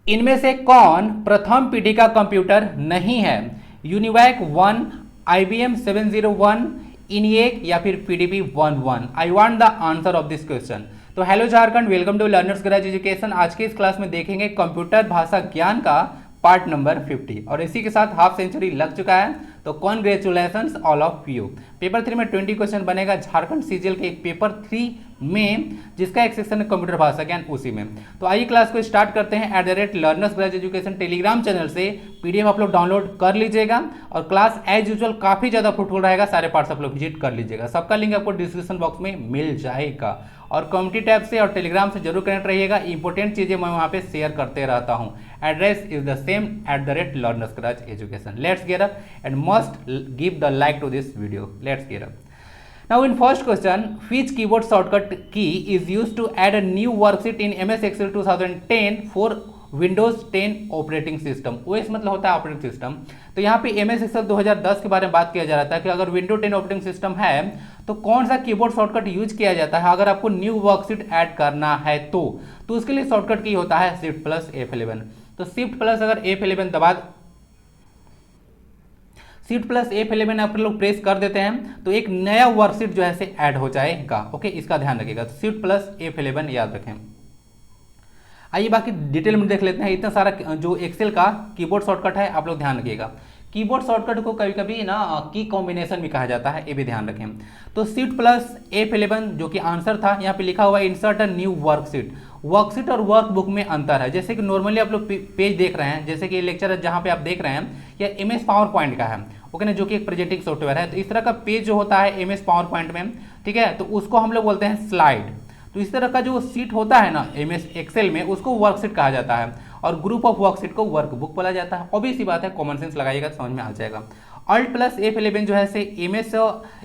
इनमें से कौन प्रथम पीढ़ी का कंप्यूटर नहीं है? यूनिवैक 1, IBM 701, इनिएक या फिर PDP 11? I want the answer of this question. तो hello Jharkhand, welcome to learners garage education. आज के इस क्लास में देखेंगे कंप्यूटर भाषा ज्ञान का पार्ट नंबर 50 और इसी के साथ हाफ सेंचुरी लग चुका है, तो congratulations all of you. Paper 3 में 20 क्वेश्चन बनेगा झारखंड सीजीएल के पेपर 3 में, जिसका एक सेक्शन है कंप्यूटर भाषा ज्ञान, उसी में। तो आइए क्लास को स्टार्ट करते हैं। @Learners garage education Telegram channel से पीडीएफ आप लोग डाउनलोड कर लीजिएगा और क्लास एज यूजुअल काफी ज्यादा फ्रूटफुल रहेगा, सारे पार्ट्स आप लोग विजिट कर लीजिएगा। सबका लिंक आपको डिस्क्रिप्शन बॉक्स में मिल जाएगा और कम्युनिटी टैब से और टेलीग्राम से जरूर कनेक्ट रहिएगा। इंपॉर्टेंट चीजें मैं वहां पे शेयर करते रहता हूं। Address is the same @learners garage education. Let's get up and must give the like to this video. Let's get up. Now in first question, which keyboard shortcut key is used to add a new worksheet in MS Excel 2010 for Windows 10 operating system? OS मतलब होता है operating system. तो यहाँ पे MS Excel 2010 के बारे में बात किया जा रहा था कि अगर Windows 10 ऑपरेटिंग सिस्टम है तो कौन सा कीबोर्ड शॉर्टकट यूज किया जाता है अगर आपको न्यू वर्कशीट ऐड करना है तो उसके लिए शॉर्टकट की होता है Shift प्लस F11। तो Shift प्लस अगर F11 दबा Shift प्लस F11 आप लोग प्रेस कर देते हैं तो एक नया वर्कशीट जो है से ऐड हो जाएगा। ओके, इसका ध्यान रखिएगा। तो Shift प्लस F11 याद रखें। आइए बाकी डिटेल में देख लेते हैं। इतना सारा जो एक्सेल का कीबोर्ड शॉर्टकट है आप लोग ध्यान रखिएगा। कीबोर्ड शॉर्टकट को कभी कभी ना की कॉम्बिनेशन भी कहा जाता है, ये भी ध्यान रखें। तो Shift प्लस F11 जो कि आंसर था, यहाँ पे लिखा हुआ है insert a new worksheet. Worksheet और वर्कबुक में अंतर है। जैसे कि नॉर्मली आप लोग पेज देख रहे हैं, जैसे कि लेक्चर जहाँ पे आप देख रहे हैं या MS पावर पॉइंट का है, ओके ना, जो कि एक प्रेजेंटिंग सॉफ्टवेयर है। तो इस तरह का पेज जो होता है MS पावर पॉइंट में, ठीक है, तो उसको हम लोग बोलते हैं स्लाइड। तो इस तरह का जो सीट होता है ना MS एक्सेल में, उसको वर्कशीट कहा जाता है और ग्रुप ऑफ वर्कशीट को वर्कबुक बोला जाता है। ऑब्वियस सी बात है, कॉमन सेंस लगाइएगा समझ में आ जाएगा। Alt प्लस F11 जो है से MS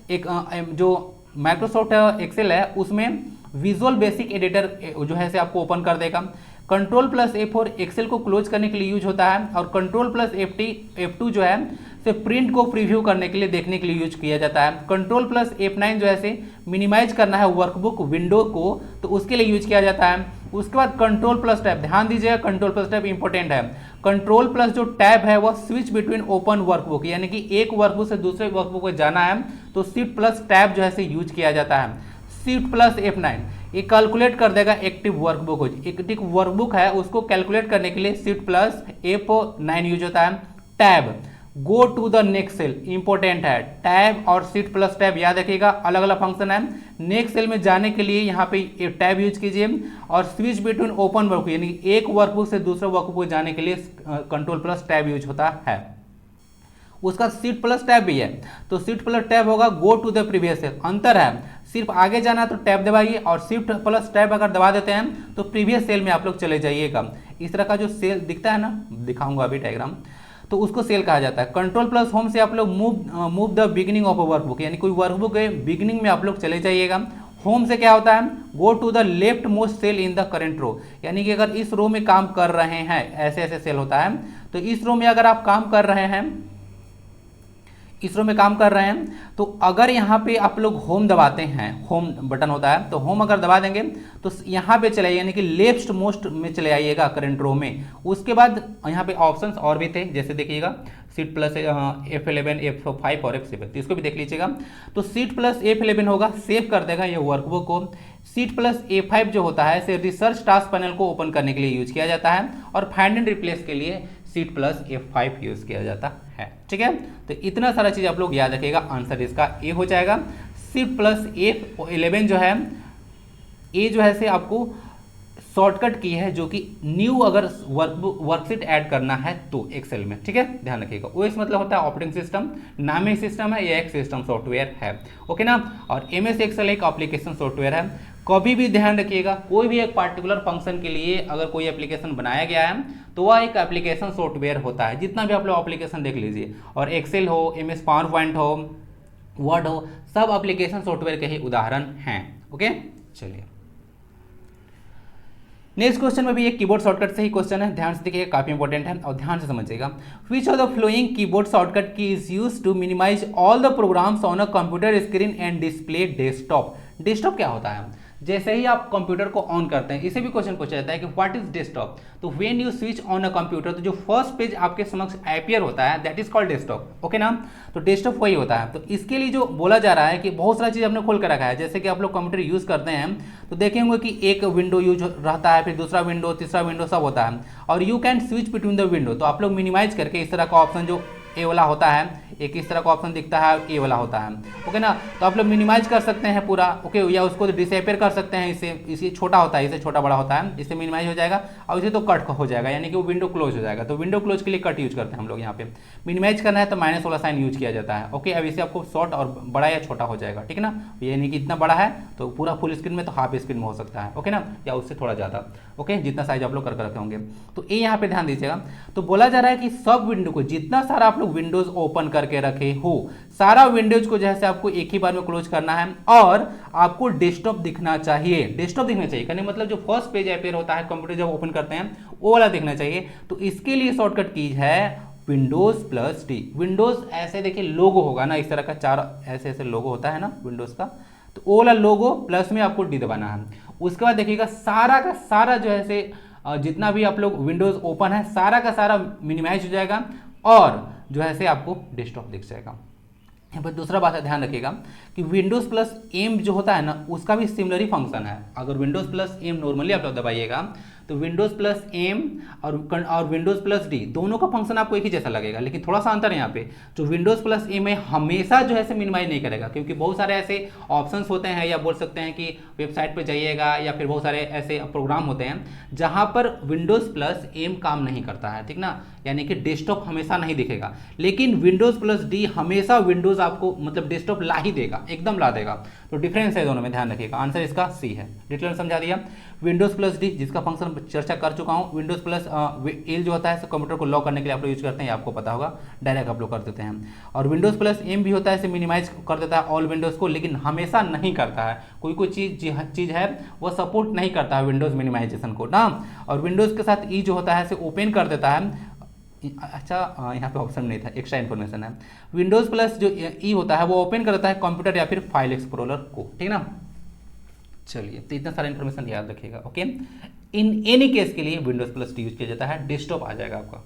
एक जो माइक्रोसॉफ्ट एक्सेल है उसमें विजुअल बेसिक एडिटर जो है से आपको ओपन कर देगा। कंट्रोल प्लस F4 एक्सेल को क्लोज करने के लिए यूज होता है और कंट्रोल प्लस F2 जो है से प्रिंट को प्रीव्यू करने के लिए, देखने के लिए यूज किया जाता है। कंट्रोल प्लस F9 जो है से मिनिमाइज करना है वर्कबुक विंडो को, तो उसके लिए यूज किया जाता है। उसके बाद कंट्रोल प्लस टैब, ध्यान दीजिएगा, कंट्रोल प्लस टैब इंपॉर्टेंट है। कंट्रोल प्लस जो टैब है वह स्विच बिटवीन ओपन वर्कबुक, यानी कि एक वर्कबुक से दूसरे वर्कबुक को जाना है तो Shift प्लस टैब जो है से यूज किया जाता है। Shift प्लस F9 ये कैलकुलेट कर देगा एक्टिव वर्कबुक। एक्टिव वर्कबुक है उसको कैलकुलेट करने के लिए Shift प्लस F9 यूज होता है। Tab, go to the next cell, important है। टैब और Shift प्लस टैब याद रखिएगा, अलग अलग फंक्शन है। नेक्स्ट सेल में जाने के लिए यहाँ पे टैब यूज कीजिए और स्विच बिटवीन ओपन वर्कबुक, यानी एक वर्कबुक से दूसरे वर्कबुक को जाने के लिए कंट्रोल प्लस टैब यूज होता है। उसका Shift प्लस टैब भी है, तो Shift प्लस टैब होगा go to the previous cell. अंतर है, सिर्फ आगे जाना है तो टैब दबाइए और Shift प्लस टैब अगर दबा देते हैं तो प्रीवियस सेल में आप लोग चले जाइएगा। इस तरह का जो सेल दिखता है ना, दिखाऊंगा अभी डायग्राम, तो उसको सेल कहा जाता है। कंट्रोल प्लस होम से आप लोग move the beginning of a workbook, यानी कोई वर्कबुक है बिगिनिंग में आप लोग चले जाइएगा। होम से क्या होता है, go to the left most cell in the current row, यानी कि अगर इस रो में काम कर रहे हैं, ऐसे ऐसे सेल होता है, तो इस रो में अगर आप काम कर रहे हैं, इस रो में काम कर रहे हैं, तो अगर यहाँ पे आप लोग होम दबाते हैं, होम बटन होता है, तो होम अगर दबा देंगे तो यहाँ पे चले, यानी कि लेफ्ट मोस्ट में चले आइएगा करंट रो में। उसके बाद यहाँ पे ऑप्शंस और भी थे, जैसे देखिएगा Shift प्लस F11, F5 और F7, तो इसको भी देख लीजिएगा। तो Shift प्लस F11 होगा, सेव कर देगा ये वर्कबुक को। Shift प्लस F5 जो होता है से रिसर्च टास्क पैनल को ओपन करने के लिए यूज किया जाता है और फाइंड एंड रिप्लेस के लिए Shift प्लस F5 यूज किया जाता है। ठीक है, तो इतना सारा चीज आप लोग याद रखिएगा। आंसर इसका ए हो जाएगा। Shift प्लस F11 जो है, ये जो है से आपको शॉर्टकट की है जो कि न्यू अगर वर्कशीट ऐड करना है तो एक्सेल में, ठीक है, ध्यान रखिएगा। OS मतलब होता है ऑपरेटिंग सिस्टम, नाम ही सिस्टम है, यह एक सिस्टम सॉफ्टवेयर है, ओके ना। और MS एक्सेल एक एप्लीकेशन सॉफ्टवेयर है। कभी भी ध्यान रखिएगा, कोई भी एक पार्टिकुलर फंक्शन के लिए अगर कोई एप्लीकेशन बनाया गया है तो वह एक एप्लीकेशन सॉफ्टवेयर होता है। जितना भी आप लोग एप्लीकेशन देख लीजिए, और एक्सेल हो, MS पावर पॉइंट हो, वर्ड हो, सब एप्लीकेशन सॉफ्टवेयर के ही उदाहरण हैं। ओके, चलिए नेक्स्ट क्वेश्चन में भी एक कीबोर्ड शॉर्टकट से ही क्वेश्चन है, ध्यान से देखिएगा, काफी इंपॉर्टेंट है और ध्यान से समझिएगा। Which of the following keyboard shortcut key is used to minimize all the programs on a computer screen and display desktop? Desktop क्या होता है? जैसे ही आप कंप्यूटर को ऑन करते हैं, इसे भी क्वेश्चन पूछा जाता है कि व्हाट इज डेस्कटॉप। तो when you switch on a computer, तो जो फर्स्ट पेज आपके समक्ष अपीयर होता है that is called desktop. Okay ना, तो डेस्कटॉप वही होता है। तो इसके लिए जो बोला जा रहा है कि बहुत सारा चीज़ हमने खोल कर रखा है, जैसे कि आप लोग कंप्यूटर यूज़ करते हैं तो देखे होंगे कि एक विंडो यूज रहता है, फिर दूसरा विंडो, तीसरा विंडो, सब होता है। और you can switch between the window, तो आप लोग मिनिमाइज करके इस तरह का ऑप्शन जो ए वाला होता है, एक इस तरह का ऑप्शन दिखता है, ए वाला होता है। ओके ना, तो आप लोग मिनिमाइज कर सकते हैं पूरा। ओके, या उसको डिसेपेयर कर सकते हैं, इसे छोटा होता है, इसे छोटा बड़ा होता है, इससे मिनिमाइज हो जाएगा। और इसे तो कट हो जाएगा, यानी कि वो विंडो क्लोज हो जाएगा। तो विंडो क्लोज के लिए कट यूज करते हैं हम लोग यहाँ पे। मिनिमाइज करना है तो माइनस वाला साइन यूज किया जाता है। ओके, अब इसे आपको शॉर्ट और बड़ा या छोटा हो जाएगा, ठीक है ना। यानी कि इतना बड़ा है तो पूरा फुल स्क्रीन में, तो हाफ स्क्रीन में हो सकता है। ओके ना, या उससे थोड़ा ज़्यादा। ओके, जितना साइज आप लोग करके रखे होंगे। तो ये यहाँ पे ध्यान दीजिएगा। तो बोला जा रहा है कि सब विंडो को, जितना सारा आप लोग विंडोज ओपन करके रखे हो, सारा विंडोज को जैसे आपको एक ही बार में क्लोज करना है, और आपको डेस्कटॉप दिखना चाहिए। डेस्कटॉप दिखना चाहिए कहने मतलब जो फर्स्ट पेज अपीयर होता है कंप्यूटर जब ओपन करते हैं, वो वाला दिखना चाहिए। तो इसके लिए शॉर्टकट कीज है विंडोज प्लस डी। विंडोज ऐसे देखिए लोगो होगा ना, इस तरह का चार ऐसे ऐसे लोगो होता है ना विंडोज का, तो वो वाला लोगो प्लस में आपको डी दबाना है। उसके बाद देखिएगा सारा का सारा जो है से जितना भी आप लोग विंडोज ओपन है, सारा का सारा मिनिमाइज हो जाएगा, और जो है से आपको डेस्कटॉप दिख जाएगा। यहाँ पर दूसरा बात है, ध्यान रखिएगा कि विंडोज प्लस एम जो होता है ना, उसका भी सिमिलर ही फंक्शन है। अगर विंडोज प्लस एम नॉर्मली आप लोग दबाइएगा तो विंडोज प्लस एम और विंडोज प्लस डी दोनों का फंक्शन आपको एक ही जैसा लगेगा, लेकिन थोड़ा सा अंतर है यहाँ पे। जो विंडोज प्लस एम है हमेशा जो है से मिनिमाइज नहीं करेगा, क्योंकि बहुत सारे ऐसे ऑप्शंस होते हैं, या बोल सकते हैं कि वेबसाइट पर जाइएगा, या फिर बहुत सारे ऐसे प्रोग्राम होते हैं जहाँ पर विंडोज प्लस एम काम नहीं करता है, ठीक ना, यानी कि डेस्कटॉप हमेशा नहीं दिखेगा। लेकिन विंडोज प्लस डी हमेशा विंडोज आपको मतलब डेस्कटॉप ला ही देगा, एकदम ला देगा। तो डिफरेंस है दोनों में, ध्यान रखिएगा। आंसर इसका सी है। डिटेल समझा दिया। विंडोज प्लस डी जिसका फंक्शन चर्चा कर चुका हूँ। विंडोज प्लस एल जो होता है कंप्यूटर को लॉक करने के लिए आप लोग यूज करते हैं, आपको पता होगा, डायरेक्ट आप लोग कर देते हैं। और विंडोज प्लस एम भी होता है, इसे मिनिमाइज कर देता है ऑल विंडोज को, लेकिन हमेशा नहीं करता है। कोई कोई चीज़ है वो सपोर्ट नहीं करता है विंडोज मिनिमाइजेशन को ना। और विंडोज के साथ ई जो होता है इसे ओपन कर देता है। अच्छा, यहाँ पे ऑप्शन नहीं था, एक्स्ट्रा इन्फॉर्मेशन है। विंडोज प्लस जो ई होता है वो ओपन कर देता है कंप्यूटर या फिर फाइल एक्सप्लोरर को, ठीक ना। चलिए, तो इतना सारा इन्फॉर्मेशन याद रखिएगा। ओके, इन एनी केस के लिए विंडोज प्लस डी यूज किया जाता है, डेस्कटॉप आ जाएगा आपका।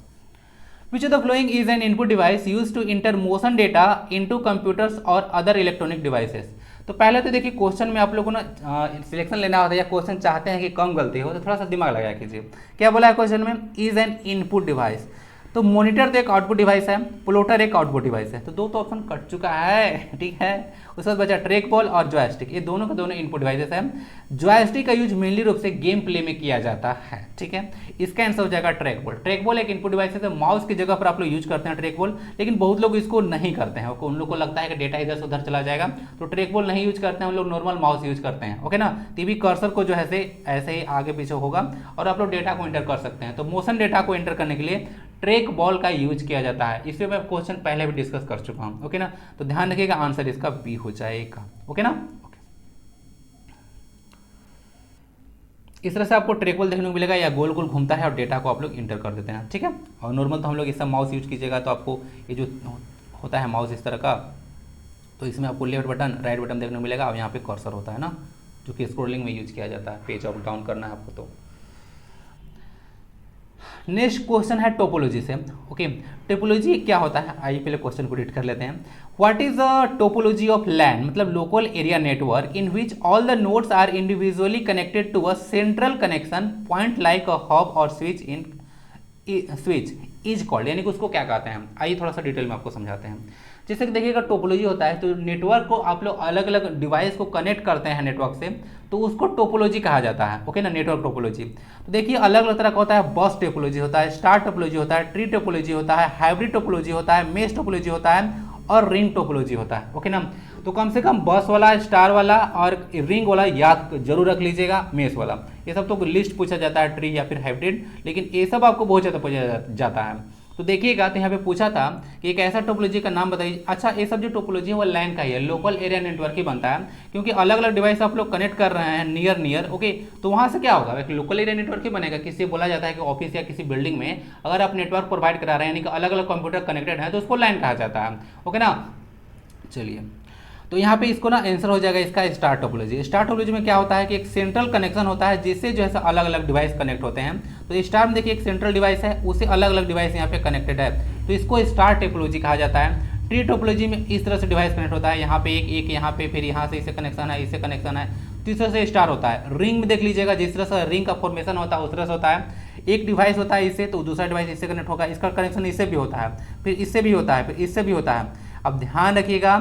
Which of the following is an input device use to enter motion data into computers और अदर इलेक्ट्रॉनिक डिवाइसेस। तो पहले तो देखिए क्वेश्चन में आप लोगों को ना सिलेक्शन लेना होता है, या क्वेश्चन चाहते हैं कि कम गलती हो, तो थोड़ा सा दिमाग लगाया कीजिए। क्या बोला है क्वेश्चन में, इज एन इनपुट डिवाइस। तो मॉनिटर तो एक आउटपुट डिवाइस है, प्लॉटर एक आउटपुट डिवाइस है, तो दो तो ऑप्शन कट चुका है, ठीक है। उसके बाद बचा ट्रैक बॉल और जॉयस्टिक, ये दोनों के दोनों इनपुट डिवाइसेस हैं। जॉयस्टिक का यूज मेनली रूप से गेम प्ले में किया जाता है, ठीक है। इसका आंसर हो जाएगा ट्रैक बॉल। ट्रैक बॉल एक इनपुट डिवाइस है, तो माउस की जगह पर आप लोग यूज करते हैं ट्रैक बॉल, लेकिन बहुत लोग इसको नहीं करते हैं। उन लोग को लगता है कि डेटा इधर से उधर चला जाएगा, तो ट्रैक बॉल नहीं यूज करते हैं, हम लोग नॉर्मल माउस यूज करते हैं। ओके ना, टीवी कर्सर को जो है ऐसे ही आगे पीछे होगा और आप लोग डेटा को एंटर कर सकते हैं। तो मोशन डेटा को एंटर करने के लिए ट्रैक बॉल का यूज किया जाता है। इस पे मैं क्वेश्चन पहले भी डिस्कस कर चुका हूं। ओके ना, तो ध्यान रखिएगा, आंसर इसका बी हो जाएगा। ओके ना, इस तरह से आपको ट्रैक बॉल देखने को मिलेगा, या गोल गोल घूमता है और डेटा को आप लोग इंटर कर देते हैं, ठीक है। और नॉर्मल तो हम लोग इसका माउस यूज कीजिएगा तो आपको ये जो होता है माउस इस तरह का, तो इसमें आपको लेफ्ट बटन राइट बटन देखने को मिलेगा, और यहाँ पे कर्सर होता है ना, जो कि स्क्रोलिंग में यूज किया जाता है, पेज अप डाउन करना है आपको। तो नेक्स्ट क्वेश्चन है टोपोलॉजी से। ओके, टोपोलॉजी क्या होता है, आइए पहले क्वेश्चन को रीड कर लेते हैं। What is a topology of LAN, मतलब local area network in which all the nodes are individually connected to a central connection point like a hub और स्विच इज कॉल्ड, यानी कि उसको क्या कहते हैं। आइए थोड़ा सा डिटेल में आपको समझाते हैं। जैसे कि देखिएगा टोपोलॉजी होता है, तो नेटवर्क को आप लोग अलग अलग डिवाइस को कनेक्ट करते हैं नेटवर्क से, तो उसको टोपोलॉजी कहा जाता है। ओके ना, नेटवर्क टोपोलॉजी। तो देखिए अलग अलग तरह का होता है, बस टोपोलॉजी होता है, स्टार टोपोलॉजी होता है, ट्री टोपोलॉजी होता है, हाइब्रिड टोपोलॉजी होता है, मेश टोपोलॉजी होता है, और रिंग टोपोलॉजी होता है। ओके ना, तो कम से कम बस वाला, स्टार वाला और रिंग वाला याद जरूर रख लीजिएगा, मेश वाला, ये सब तो लिस्ट पूछा जाता है, ट्री या फिर हाइब्रिड, लेकिन ये सब आपको बहुत ज़्यादा पूछा जाता है। तो देखिएगा, तो यहाँ पे पूछा था कि एक ऐसा टोपोलॉजी का नाम बताइए। अच्छा, ये सब जो टोपोलॉजी है वो लैन का ही है, लोकल एरिया नेटवर्क ही बनता है, क्योंकि अलग अलग डिवाइस आप लोग कनेक्ट कर रहे हैं नियर। ओके, तो वहाँ से क्या होगा, एक लोकल एरिया नेटवर्क ही बनेगा। किसी बोला जाता है कि ऑफिस या किसी बिल्डिंग में अगर आप नेटवर्क प्रोवाइड करा रहे हैं, यानी कि अलग अलग कंप्यूटर कनेक्टेड है, तो उसको लैन कहा जाता है। ओके ना, चलिए तो यहाँ पे इसको ना आंसर हो जाएगा इसका स्टार टोपोलॉजी। स्टार टोपोलॉजी में क्या होता है कि एक सेंट्रल कनेक्शन होता है जिससे जो है अलग अलग डिवाइस कनेक्ट होते हैं। तो स्टार में देखिए एक सेंट्रल डिवाइस है, उससे अलग अलग डिवाइस यहाँ पे कनेक्टेड है, तो इसको स्टार टोपोलॉजी कहा जाता है। ट्री टोपोलॉजी में इस तरह से डिवाइस कनेक्ट होता है, यहाँ पे एक यहाँ पे, फिर यहाँ से इससे कनेक्शन है, इससे कनेक्शन है, तो इस तरह से स्टार होता है। रिंग में देख लीजिएगा जिस तरह से रिंग का फॉर्मेशन होता है उस तरह से होता है। एक डिवाइस होता है इससे, तो दूसरा डिवाइस इससे कनेक्ट होगा, इसका कनेक्शन इससे भी होता है, फिर इससे भी होता है, फिर इससे भी होता है। अब ध्यान रखिएगा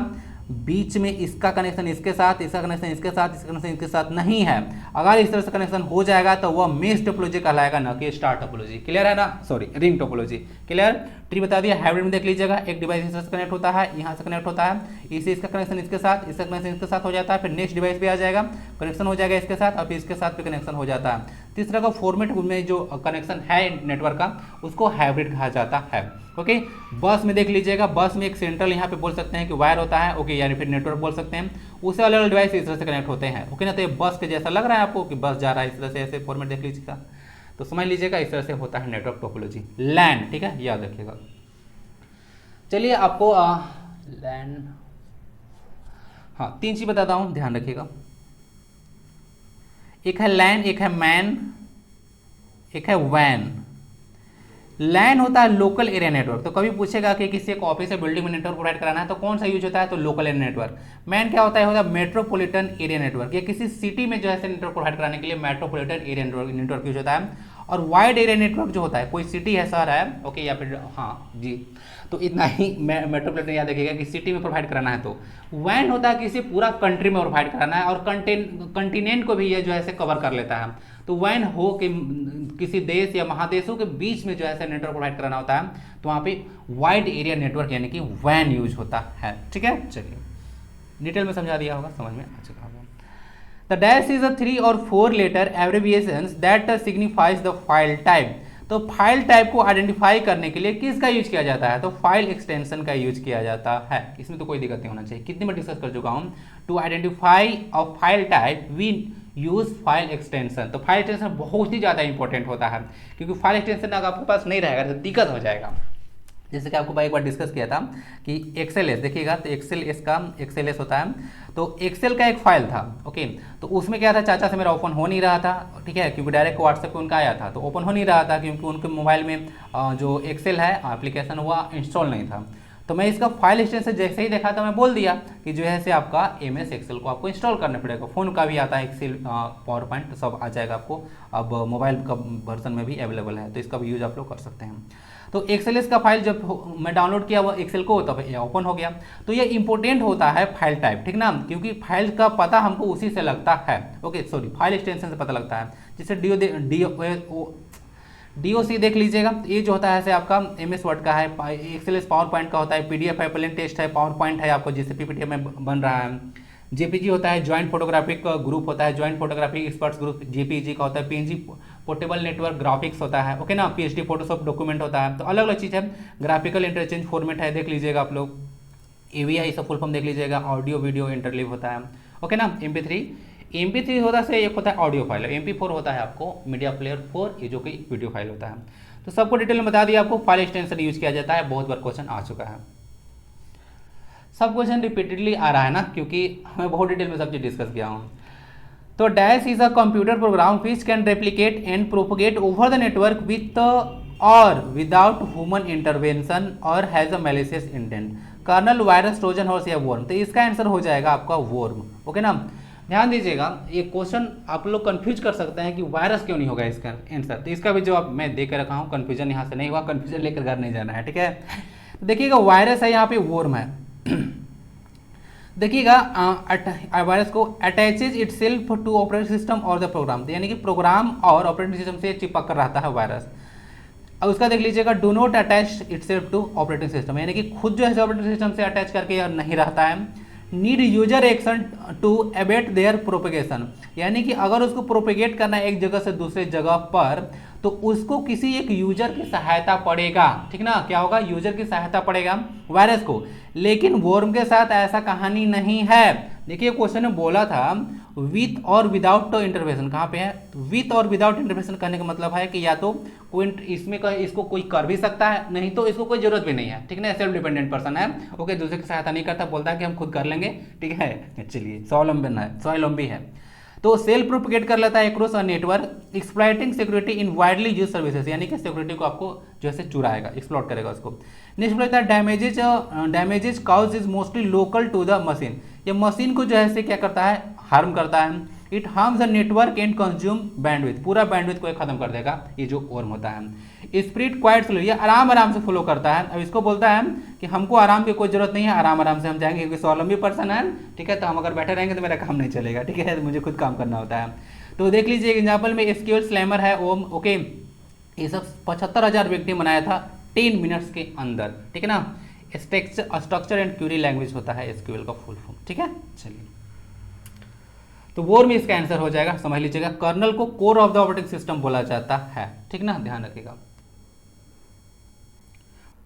बीच में इसका कनेक्शन इसके साथ, इसका कनेक्शन इसके साथ, इसका कनेक्शन इसके साथ नहीं है। अगर इस तरह से कनेक्शन हो जाएगा तो वह मेश टोपोलॉजी कहलाएगा, ना कि स्टार टोपोलॉजी। क्लियर है ना, sorry ring topology. Clear, tree बता दिया। हाइब्रिड में देख लीजिएगा एक डिवाइस इस तरह से कनेक्ट होता है, यहाँ से कनेक्ट होता है, इसे इसका कनेक्शन इसके साथ, इसका कनेक्शन इसके साथ हो जाता है, फिर नेक्स्ट डिवाइस भी आ जाएगा, कनेक्शन हो जाएगा इसके साथ, और फिर इसके साथ भी कनेक्शन हो जाता है। तीसरा का फॉर्मेट में जो कनेक्शन है नेटवर्क का उसको हाइब्रिड कहा जाता है। ओके, बस में देख लीजिएगा, बस में एक सेंट्रल यहाँ पे बोल सकते हैं कि वायर होता है, ओके, यानी फिर नेटवर्क बोल सकते हैं, उससे अलग अलग डिवाइस इस तरह से कनेक्ट होते हैं। ओके ना, तो ये बस के जैसा लग रहा है आपको कि बस जा रहा है इस तरह से, ऐसे फॉर्मेट देख लीजिएगा, तो समझ लीजिएगा इस तरह से होता है नेटवर्क टोपोलॉजी। लैन, ठीक है, याद रखिएगा। चलिए आपको लैन, हाँ 3 चीज बताता हूँ, ध्यान रखिएगा। एक है लैन, एक है मैन, एक है वैन। लैन होता है लोकल एरिया नेटवर्क। तो कभी पूछेगा कि किसी एक ऑफिस या बिल्डिंग में नेटवर्क प्रोवाइड कराना है तो कौन सा यूज होता है, तो लोकल एरिया नेटवर्क। मैन क्या होता है, होता है मेट्रोपॉलिटन एरिया नेटवर्क। ये किसी सिटी में जो है नेटवर्क प्रोवाइड कराने के लिए मेट्रोपॉलिटन एरिया नेटवर्क यूज होता है। और वाइड एरिया नेटवर्क जो होता है, कोई सिटी है, शहर है, ओके, या फिर हाँ जी, तो इतना ही मेट्रोपॉलिटन याद रखिएगा कि सिटी में प्रोवाइड कराना है। तो वैन होता है किसी पूरा कंट्री में प्रोवाइड कराना है, और कंटिनेंट को भी ये जो है कवर कर लेता है। तो वैन हो कि किसी देश या महादेशों के बीच में जो है नेटवर्क प्रोवाइड कराना होता है, तो वहाँ पे वाइड एरिया नेटवर्क यानी कि वैन यूज होता है। ठीक है, चलिए डिटेल में समझा दिया होगा, समझ में आ चुका होगा। The dash is a 3 or 4 letter abbreviations that signifies the file type। तो फाइल टाइप को आइडेंटिफाई करने के लिए किसका यूज किया जाता है, तो फाइल एक्सटेंशन का यूज किया जाता है। इसमें तो कोई दिक्कत नहीं होना चाहिए, कितनी बार डिस्कस कर चुका हूँ। To identify a file type we use file extension. तो फाइल एक्सटेंशन बहुत ही ज़्यादा इंपॉर्टेंट होता है, क्योंकि फाइल एक्सटेंशन अगर आपके पास नहीं रहेगा तो दिक्कत हो जाएगा। जैसे कि आपको एक बार डिस्कस किया था कि एक्सेल एस देखिएगा, तो एक्सेल एस का एक्सेल एस होता है, तो एक्सेल का एक फाइल था, ओके, तो उसमें क्या था, चाचा से मेरा ओपन हो नहीं रहा था, ठीक है, क्योंकि डायरेक्ट व्हाट्सएप पे उनका आया था, तो ओपन हो नहीं रहा था क्योंकि उनके मोबाइल में जो एक्सेल है एप्लीकेशन वह इंस्टॉल नहीं था। तो मैं इसका फाइल एक्सटेंशन जैसे ही देखा था मैं बोल दिया कि जो है से आपका MS एक्सेल को आपको इंस्टॉल करना पड़ेगा। फ़ोन का भी आता है एक्सेल, पावर पॉइंट सब आ जाएगा आपको, अब मोबाइल का वर्जन में भी अवेलेबल है, तो इसका भी यूज आप लोग कर सकते हैं। तो एक्सेल का फाइल जब मैं डाउनलोड किया हुआ एक्सेल को, तब ये ओपन हो गया। तो ये इंपॉर्टेंट होता है फाइल टाइप, ठीक ना, क्योंकि फाइल का पता हमको उसी से लगता है, ओके सॉरी, फाइल एक्सटेंशन से पता लगता है। जैसे DOC देख लीजिएगा, ये जो होता है ऐसे आपका MS वर्ड का है, एक्सेल पावर पॉइंट का होता है, PDF है, प्लेन टेक्स्ट है, पावर पॉइंट है आपको जिससे PPT में बन रहा है। JPG होता है, ज्वाइंट फोटोग्राफिक ग्रुप होता है, joint photographic experts group JPG का होता है। PNG पोर्टेबल नेटवर्क ग्राफिक्स होता है, ओके ना। PSD फोटोशॉप डॉक्यूमेंट होता है। तो अलग अलग चीज़ है। ग्राफिकल इंटरचेंज फॉर्मेट है, देख लीजिएगा आप लोग। AVI सब फुल फॉर्म देख लीजिएगा। ऑडियो वीडियो इंटरलीव होता है, ओके ना। MP3 होता है, एक होता है ऑडियो फाइल। MP4 होता है आपको मीडिया प्लेयर 4, ये जो कि वीडियो फाइल होता है। तो सबको डिटेल में बता दिया आपको, फाइल एक्सटेंशन यूज किया जाता है। बहुत बार क्वेश्चन आ चुका है, सब क्वेश्चन रिपीटेडली आ रहा है ना, क्योंकि मैं बहुत डिटेल में सब चीज डिस्कस किया हूँ। तो dash is a computer program which can replicate and propagate over the network with और विदाउट ह्यूमन इंटरवेंशन और has a malicious intent. Kernel, virus, trojan horse या वॉर्म। तो इसका आंसर हो जाएगा आपका वॉर्म, ओके ना। ध्यान दीजिएगा, ये क्वेश्चन आप लोग कंफ्यूज कर सकते हैं कि वायरस क्यों नहीं होगा इसका आंसर। तो इसका भी जवाब मैं दे के रखा हूँ, कंफ्यूजन यहाँ से नहीं हुआ, कंफ्यूजन लेकर घर नहीं जाना है, ठीक है। तो देखिएगा वायरस है, यहाँ पे वॉर्म है। देखिएगा वायरस को attaches itself to operating system और द प्रोग्राम, यानी कि प्रोग्राम और ऑपरेटिंग सिस्टम से चिपक कर रहता है वायरस। अब उसका देख लीजिएगा, do not attach itself to operating system, यानी कि खुद जो है ऑपरेटिंग सिस्टम से अटैच करके नहीं रहता है। Need user action to abet their propagation, यानी कि अगर उसको प्रोपेगेट करना है एक जगह से दूसरे जगह पर, तो उसको किसी एक यूजर की सहायता पड़ेगा, ठीक ना। क्या होगा, यूजर की सहायता पड़ेगा वायरस को। लेकिन वॉर्म के साथ ऐसा कहानी नहीं है। देखिए क्वेश्चन में बोला था विथ और विदाउट इंटरवेंशन कहाँ पे है, विथ और विदाउट इंटरवेंशन करने का मतलब है कि या तो कोई इसमें इसको कोई कर भी सकता है, नहीं तो इसको कोई जरूरत भी नहीं है, ठीक है, सेल्फ डिपेंडेंट पर्सन है, ओके, दूसरे की सहायता नहीं करता, बोलता है कि हम खुद कर लेंगे, ठीक है, चलिए स्वावलंबी है। तो सेल्फ प्रोपिगेट कर लेता है across a network, exploiting security in widely use services, यानी कि सिक्योरिटी को आपको जो है चुराएगा, एक्सप्लॉइट करेगा उसको। नेक्स्ट बोलता है damages cause is mostly local to the machine, ये मशीन को जो है क्या करता है, हार्म करता है। It harms the network and consume bandwidth, पूरा बैंडविथ को खत्म कर देगा, ये जो वर्म होता है। स्प्रिट क्वाइट स्लो, ये आराम से फॉलो करता है। अब इसको बोलता है कि हमको आराम की कोई जरूरत नहीं है, आराम से हम जाएंगे क्योंकि स्वावलंबी पर्सन है, ठीक है, तो हम अगर बैठे रहेंगे तो मेरा काम नहीं चलेगा, ठीक है, मुझे खुद काम करना होता है। तो देख लीजिए एग्जाम्पल में एसक्यूएल स्लैमर है ओम, ओके, ये सब 75,000 व्यक्ति बनाया था 10 मिनट्स के अंदर, ठीक है ना। स्ट्रक्चर एंड क्यूरी लैंग्वेज होता है एसक्यूएल का फुल फॉर्म, ठीक है। चलिए तो वोर में इसका आंसर हो जाएगा, समझ लीजिएगा, कर्नल को core of the operating system बोला जाता है, ठीक ना, ध्यान रखिएगा।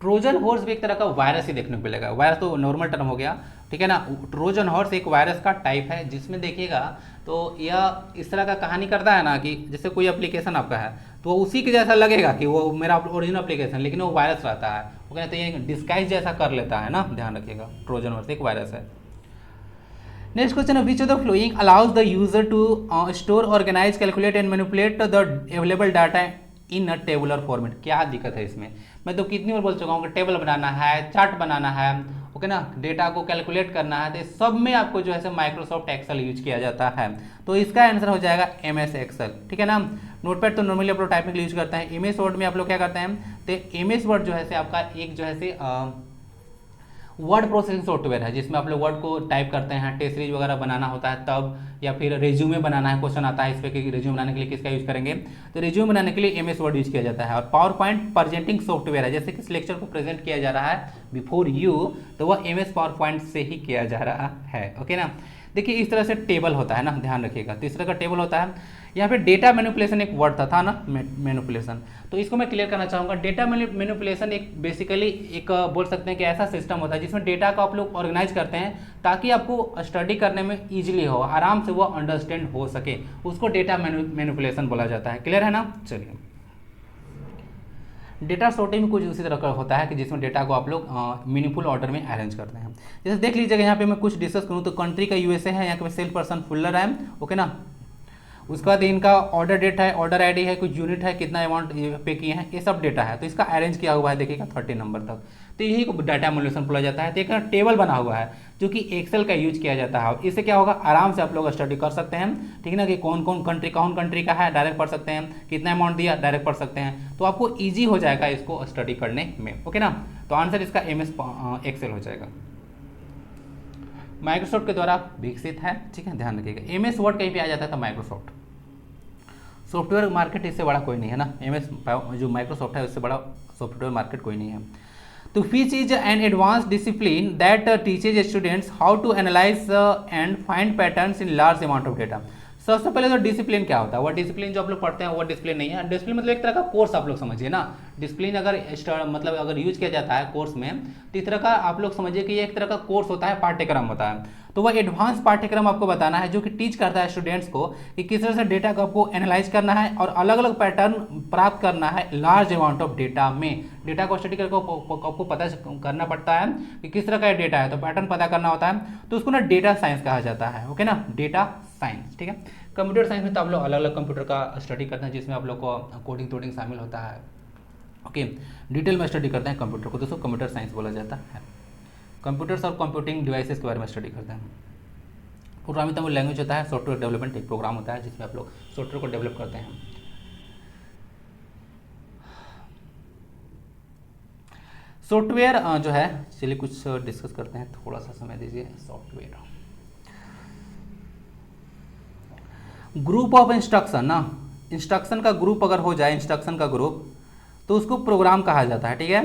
ट्रोजन हॉर्स भी एक तरह का वायरस ही देखने को मिलेगा, वायरस तो नॉर्मल टर्म हो गया, ठीक है ना। ट्रोजन हॉर्स एक वायरस का टाइप है जिसमें देखिएगा तो यह इस तरह का कहानी करता है ना कि जैसे कोई एप्लीकेशन आपका है तो उसी के जैसा लगेगा कि वो मेरा ओरिजिनल एप्लीकेशन, लेकिन वो वायरस रहता है, वो कहते हैं ये डिस्गाइज जैसा कर लेता है ना, ध्यान रखिएगा। ट्रोजन हॉर्स एक वायरस है। नेक्स्ट क्वेश्चन है which of the following allows the user to store, organise, calculate and manipulate the available data in a tabular format. क्या दिक्कत है इसमें, मैं तो कितनी बार बोल चुका हूँ कि टेबल बनाना है, चार्ट बनाना है, ओके ना, डेटा को कैलकुलेट करना है, तो सब में आपको जो है माइक्रोसॉफ्ट एक्सेल यूज किया जाता है। तो इसका आंसर हो जाएगा MS एक्सेल, ठीक है ना। नोटपैड तो नॉर्मली आप लोग टाइपिंग के लिए यूज करते हैं, MS वर्ड में आप लोग क्या करते हैं, तो MS वर्ड जो है आपका एक जो है वर्ड प्रोसेसिंग सॉफ्टवेयर है जिसमें आप लोग वर्ड को टाइप करते हैं, टेस्ट सीरीज वगैरह बनाना होता है तब, या फिर रेज्यूमे बनाना है, क्वेश्चन आता है इस पर कि रेज्यूमे बनाने के लिए किसका यूज करेंगे, तो रेज्यूमे बनाने के लिए MS वर्ड यूज किया जाता है। और पावर पॉइंट प्रेजेंटिंग सॉफ्टवेयर है, जैसे कि इस लेक्चर को प्रेजेंट किया जा रहा है बिफोर यू, तो वह MS पावर पॉइंट से ही किया जा रहा है, ओके ना। देखिए इस तरह से टेबल होता है ना, ध्यान रखिएगा, तो इस तरह का टेबल होता है। यहाँ पे डेटा मैनिपुलेशन एक वर्ड था ना, मैनिपुलेशन, तो इसको मैं क्लियर करना चाहूँगा। डेटा मैनिपुलेशन एक बेसिकली एक बोल सकते हैं कि ऐसा सिस्टम होता है जिसमें डेटा को आप लोग ऑर्गेनाइज करते हैं ताकि आपको स्टडी करने में ईजिली हो, आराम से वो अंडरस्टैंड हो सके, उसको डेटा मैनिपुलेशन बोला जाता है। क्लियर है ना। चलिए डेटा सॉर्टिंग में कुछ उसी तरह का होता है कि जिसमें डेटा को आप लोग मीनिंगफुल ऑर्डर में अरेंज करते हैं। जैसे देख लीजिएगा यहाँ पे मैं कुछ डिस्कस करूँ तो कंट्री का USA है, यहाँ पे सेल्फ पर्सन फुलर है, ओके ना। उसके बाद इनका ऑर्डर डेट है, ऑर्डर ID है, कुछ यूनिट है, कितना अमाउंट पे किए हैं, ये सब डेटा है। तो इसका अरेंज किया हुआ है देखिएगा 30 नंबर तक, तो यही को डाटा मैनिपुलेशन बोला जाता है। तो एक टेबल बना हुआ है जो कि एक्सेल का यूज किया जाता है। इससे क्या होगा, आराम से आप लोग स्टडी कर सकते हैं, ठीक है ना, कि कौन कंट्री का है डायरेक्ट पढ़ सकते हैं, कितना अमाउंट दिया डायरेक्ट पढ़ सकते हैं, तो आपको ईजी हो जाएगा इसको स्टडी करने में, ओके ना। तो आंसर इसका MS एक्सेल हो जाएगा, माइक्रोसॉफ्ट के द्वारा विकसित है, ठीक है, ध्यान रखिएगा। MS वर्ड कहीं पे आ जाता था माइक्रोसॉफ्ट, सॉफ्टवेयर मार्केट इससे बड़ा कोई नहीं है ना, MS जो माइक्रोसॉफ्ट है उससे बड़ा सॉफ्टवेयर मार्केट कोई नहीं है। तो which is an advance discipline that teaches students how to analyse and find patterns in large amount of data. सबसे पहले तो डिसिप्लिन क्या होता है, वो डिसिप्लिन जो आप लोग पढ़ते हैं वो डिसिप्लिन नहीं है। डिसिप्लिन मतलब एक तरह का कोर्स आप लोग समझिए ना। डिसिप्लिन अगर मतलब अगर यूज किया जाता है कोर्स में तो इस तरह का आप लोग समझिए कि ये एक तरह का कोर्स होता है, पाठ्यक्रम होता है। तो वह एडवांस पाठ्यक्रम आपको बताना है जो कि टीच करता है स्टूडेंट्स को कि किस तरह से डेटा को आपको एनालाइज करना है और अलग अलग पैटर्न प्राप्त करना है लार्ज अमाउंट ऑफ डेटा में। डेटा को स्टडी करके आपको पता करना पड़ता है कि किस तरह का डेटा है, तो पैटर्न पता करना होता है, तो उसको ना डेटा साइंस कहा जाता है, ओके ना, डेटा साइंस, ठीक है। कंप्यूटर साइंस में तो आप लोग अलग अलग कंप्यूटर का स्टडी करते हैं जिसमें आप लोग को कोडिंग शामिल होता है, ओके। डिटेल में स्टडी करते हैं कंप्यूटर को, दोस्तों कंप्यूटर साइंस बोला जाता है। कंप्यूटर्स और कंप्यूटिंग डिवाइसेस के बारे में स्टडी करते हैं। प्रोग्रामिंग तो लैंग्वेज होता है, सॉफ्टवेयर डेवलपमेंट एक प्रोग्राम होता है जिसमें आप लोग सॉफ्टवेयर को डेवलप करते हैं। सॉफ्टवेयर जो है, चलिए कुछ डिस्कस करते हैं, थोड़ा सा समय दीजिए। सॉफ्टवेयर ग्रुप ऑफ इंस्ट्रक्शन ना, इंस्ट्रक्शन का ग्रुप अगर हो जाए, इंस्ट्रक्शन का ग्रुप, तो उसको प्रोग्राम कहा जाता है, ठीक है।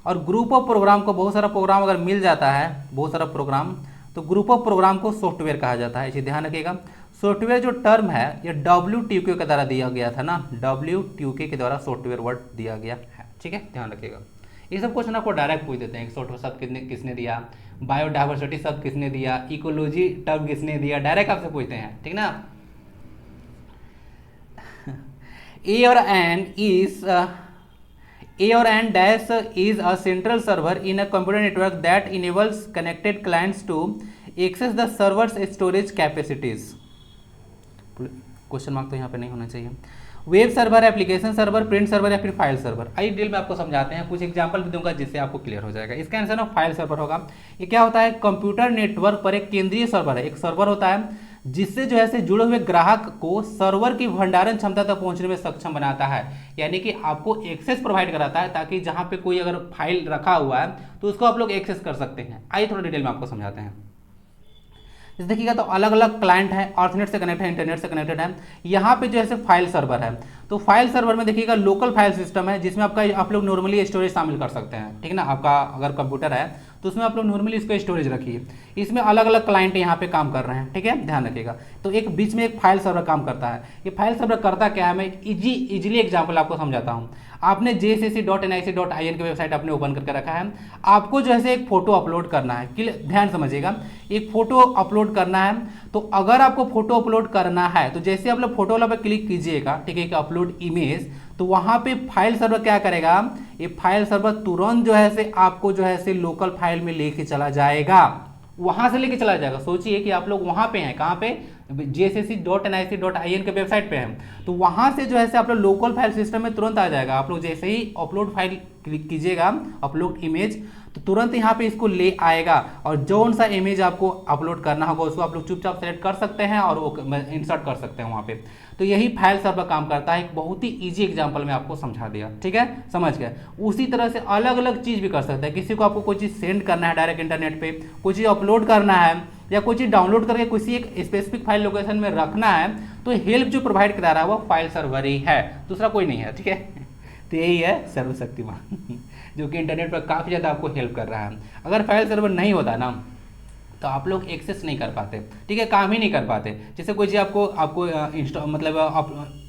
और ग्रुप ऑफ प्रोग्राम को, बहुत सारा प्रोग्राम अगर मिल जाता है, बहुत सारा प्रोग्राम, तो ग्रुप ऑफ प्रोग्राम को सॉफ्टवेयर कहा जाता है, इसे ध्यान रखिएगा। सॉफ्टवेयर जो टर्म है ये WTK के द्वारा दिया गया था ना, WTK के द्वारा सॉफ्टवेयर वर्ड दिया गया है, ठीक है, ध्यान रखिएगा। ये सब क्वेश्चन आपको डायरेक्ट पूछ देते हैं। एक्सोट शब्द किसने दिया, बायोडाइवर्सिटी शब्द किसने दिया, इकोलॉजी टर्म किसने दिया, डायरेक्ट आपसे पूछते हैं, ठीक ना। ए और an dash is a central server in a computer network that enables connected clients to access the server's storage capacities. Question mark तो यहाँ पे नहीं होना चाहिए। Web server, application server, print server या फिर फाइल सर्वर। आइए डिटेल में आपको समझाते हैं, कुछ एग्जांपल भी दूंगा जिससे आपको क्लियर हो जाएगा। इसका आंसर ना फाइल सर्वर होगा। ये क्या होता है, कंप्यूटर नेटवर्क पर एक केंद्रीय सर्वर है, एक सर्वर होता है जिससे जो है से जुड़े हुए ग्राहक को सर्वर की भंडारण क्षमता तक पहुंचने में सक्षम बनाता है, यानी कि आपको एक्सेस प्रोवाइड कराता है ताकि जहां पे कोई अगर फाइल रखा हुआ है तो उसको आप लोग एक्सेस कर सकते हैं। आइए थोड़ा डिटेल में आपको समझाते हैं। जैसे देखिएगा तो अलग अलग क्लाइंट है, अर्थनेट से कनेक्ट है, इंटरनेट से कनेक्टेड है। यहाँ पे जो है फाइल सर्वर है, तो फाइल सर्वर में देखिएगा लोकल फाइल सिस्टम है जिसमें आपका आप लोग नॉर्मली स्टोरेज शामिल कर सकते हैं, ठीक ना। आपका अगर कंप्यूटर है तो उसमें आप लोग नॉर्मली इसको स्टोरेज रखिए। इसमें अलग अलग क्लाइंट यहाँ पे काम कर रहे हैं, ठीक है, ध्यान रखिएगा। तो एक बीच में एक फाइल सर्वर काम करता है। ये फाइल सर्वर करता क्या है, मैं इजीली एग्जाम्पल आपको समझाता हूँ। आपने jcc.nic.in की वेबसाइट आपने ओपन करके रखा है। आपको जो है एक फोटो अपलोड करना है, ध्यान समझिएगा, एक फोटो अपलोड करना है। तो अगर आपको फोटो अपलोड करना है तो जैसे आप लोग फोटो वाला पे क्लिक कीजिएगा, ठीक है, कि अपलोड इमेज, तो वहां पे फाइल सर्वर क्या करेगा, ये फाइल सर्वर तुरंत जो है से आपको जो है से लोकल फाइल में लेके चला जाएगा, वहां से लेके चला जाएगा। सोचिए कि आप लोग वहां पे हैं, कहां पे, jcc.nic.in के वेबसाइट पे हैं, तो वहां से जो है से आप लोग लोकल फाइल सिस्टम में तुरंत आ जाएगा। आप लोग जैसे ही अपलोड फाइल क्लिक कीजिएगा, अपलोड इमेज, तो तुरंत यहाँ पे इसको ले आएगा और जौन सा इमेज आपको अपलोड करना होगा उसको आप लोग चुपचाप सेलेक्ट कर सकते हैं और वो इंसर्ट कर सकते हैं वहाँ पे। तो यही फाइल सर्वर काम करता है। एक बहुत ही इजी एग्जांपल में आपको समझा दिया, ठीक है, समझ गए। उसी तरह से अलग अलग चीज़ भी कर सकते हैं। किसी को आपको कोई चीज़ सेंड करना है डायरेक्ट इंटरनेट पे, कोई चीज़ अपलोड करना है या कोई चीज़ डाउनलोड करके किसी एक स्पेसिफिक फाइल लोकेशन में रखना है, तो हेल्प जो प्रोवाइड करा रहा है वो फाइल सर्वर ही है, दूसरा कोई नहीं है, ठीक है। तो यही है सर्वशक्तिमान जो कि इंटरनेट पर काफ़ी ज़्यादा आपको हेल्प कर रहा है। अगर फाइल सर्वर नहीं होता ना तो आप लोग एक्सेस नहीं कर पाते, ठीक है, काम ही नहीं कर पाते। जैसे कोई चीज़ आपको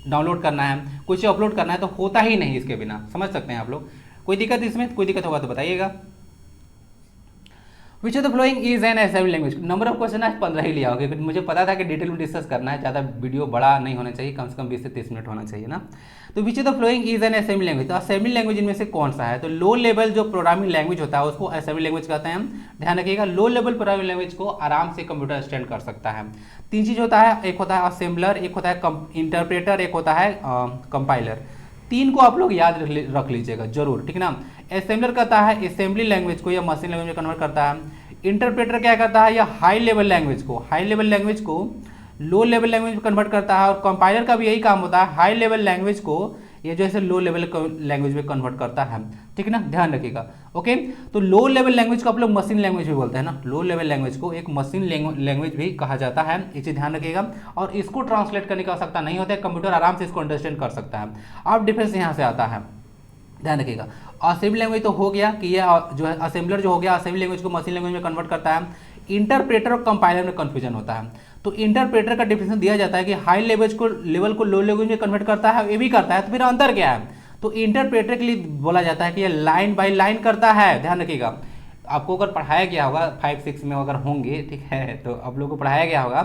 डाउनलोड करना है, कोई चीज़ अपलोड करना है, तो होता ही नहीं इसके बिना, समझ सकते हैं आप लोग। कोई दिक्कत इसमें, कोई दिक्कत होगा तो बताइएगा। विच of the following is N assembly language. Number of question आज 15 ही लिया होगा, मुझे पता था कि डिटेल में डिस्कस करना है, ज़्यादा वीडियो बड़ा नहीं होना चाहिए, कम से कम 20 से 30 मिनट होना चाहिए ना। तो विच of the following is N assembly language, तो असेंबली लैंग्वेज इनमें से कौन सा है, तो लो लेवल जो प्रोग्रामिंग लैंग्वेज होता है उसको असेंबली लैंग्वेज कहते हैं। ध्यान रखिएगा, लो लेवल प्रोग्रामिंग लैंग्वेज को आराम से कंप्यूटर स्टैंड कर सकता है। 3 चीज़ होता है, एक होता है असेंबलर, एक होता है इंटरप्रेटर, एक होता है कंपाइलर। 3 को आप लोग याद रख लीजिएगा जरूर, ठीक ना। असेंबलर कहता है असेंबली लैंग्वेज को या मशीन लैंग्वेज में कन्वर्ट करता है। इंटरप्रेटर क्या करता है, या हाई लेवल लैंग्वेज को लो लेवल लैंग्वेज में कन्वर्ट करता है। और कंपाइलर का भी यही काम होता है, हाई लेवल लैंग्वेज को ये जो है लो लेवल लैंग्वेज में कन्वर्ट करता है, ठीक है ना, ध्यान रखिएगा। ओके, तो लो लेवल लैंग्वेज को आप लोग मशीन लैंग्वेज भी बोलते हैं ना, लो लेवल लैंग्वेज को एक मशीन लैंग्वेज भी कहा जाता है, इसे ध्यान रखिएगा। और इसको ट्रांसलेट करने की आवश्यकता नहीं होता है, कंप्यूटर आराम से इसको अंडरस्टैंड कर सकता है। अब डिफरेंस यहाँ से आता है, ध्यान रखिएगा। असेंबली लैंग्वेज तो हो गया कि ये जो है असेंबलर जो हो गया असेंबली लैंग्वेज को मशीन लैंग्वेज में कन्वर्ट करता है। इंटरप्रेटर और कंपाइलर में कन्फ्यूजन होता है। तो इंटरप्रेटर का डिफिनेशन दिया जाता है कि हाई लेवल को लो लैंग्वेज में कन्वर्ट करता है, ये भी करता है, तो फिर अंतर क्या है। तो इंटरप्रेटर के लिए बोला जाता है कि ये लाइन बाय लाइन करता है। ध्यान रखिएगा, आपको अगर पढ़ाया गया होगा 5-6 में अगर होंगे, ठीक है, तो आप लोगों को पढ़ाया गया होगा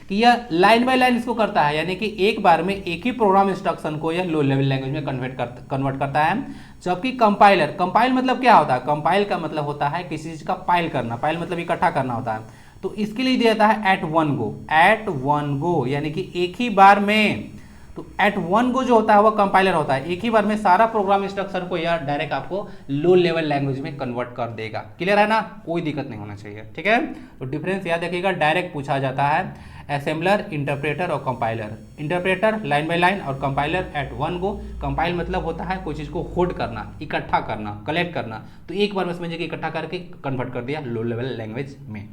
कि यह लाइन बाय लाइन इसको करता है, यानी कि एक बार में एक ही प्रोग्राम इंस्ट्रक्शन को यह लो लेवल लैंग्वेज में कन्वर्ट करता है। जबकि कंपाइल मतलब क्या होता है, कंपाइल का मतलब होता है किसी चीज का पाइल करना, पाइल मतलब इकट्ठा करना होता है। तो इसके लिए दिया जाता है एट वन गो, यानी कि एक ही बार में। तो एट वन गो जो होता है वह कंपाइलर होता है, एक ही बार में सारा प्रोग्राम इंस्ट्रक्शन को यह डायरेक्ट आपको लो लेवल लैंग्वेज में कन्वर्ट कर देगा। क्लियर है ना, कोई दिक्कत नहीं होना चाहिए, ठीक है। तो डिफरेंस याद रखिएगा, डायरेक्ट पूछा जाता है असेंबलर, इंटरप्रेटर और compiler. Interpreter line by line और compiler at one go. Compile मतलब होता है कोई चीज़ को होल्ड करना, इकट्ठा करना, कलेक्ट करना। तो एक बार में समझिए कि इकट्ठा करके कन्वर्ट कर दिया लो लेवल लैंग्वेज में।